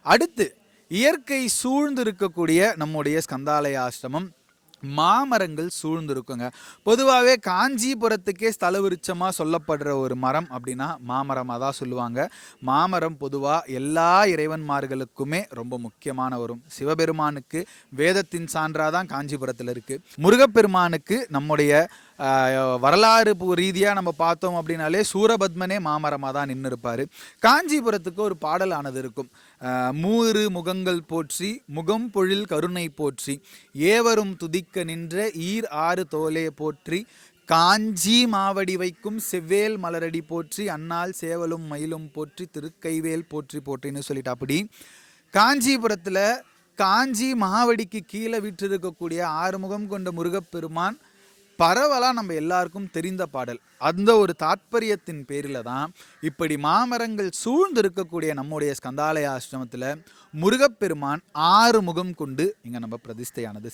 அடுத்து இயற்கை சூழ்ந்து இருக்கக்கூடிய நம்முடைய ஸ்கந்தாலய ஆசிரமம் மாமரங்கள் சூழ்ந்து இருக்குங்க. பொதுவாகவே காஞ்சிபுரத்துக்கே ஸ்தல விருட்சமாக சொல்லப்படுற ஒரு மரம் அப்படின்னா மாமரமாக தான் சொல்லுவாங்க. மாமரம் பொதுவாக எல்லா இறைவன்மார்களுக்குமே ரொம்ப முக்கியமான வரும். சிவபெருமானுக்கு வேதத்தின் சான்றாதான் காஞ்சிபுரத்தில் இருக்குது. முருகப்பெருமானுக்கு நம்முடைய வரலாறு ரீதியாக நம்ம பார்த்தோம் அப்படின்னாலே சூரபத்மனே மாமரமாக தான் நின்று இருப்பார். காஞ்சிபுரத்துக்கு ஒரு பாடலானது இருக்கும். மூறு முகங்கள் போற்றி முகம் பொழில் கருணை போற்றி ஏவரும் துதிக்க நின்ற ஈர் ஆறு தோலே போற்றி காஞ்சி மாவடி வைக்கும் செவ்வேல் மலரடி போற்றி அன்னால் சேவலும் மயிலும் போற்றி திருக்கைவேல் போற்றி போற்றின்னு சொல்லிட்டு அப்படி காஞ்சிபுரத்தில் காஞ்சி மாவடிக்கு கீழே விற்றிருக்கக்கூடிய ஆறுமுகம் கொண்ட முருகப்பெருமான் பரவலாக நம்ம எல்லாருக்கும் தெரிந்த பாடல். அந்த ஒரு தாற்பயத்தின் பேரில் தான் இப்படி மாமரங்கள் சூழ்ந்து இருக்கக்கூடிய நம்முடைய ஸ்கந்தாலய ஆசிரமத்தில் முருகப்பெருமான் 6 முகம் கொண்டு இங்கே நம்ம பிரதிஷ்டையானது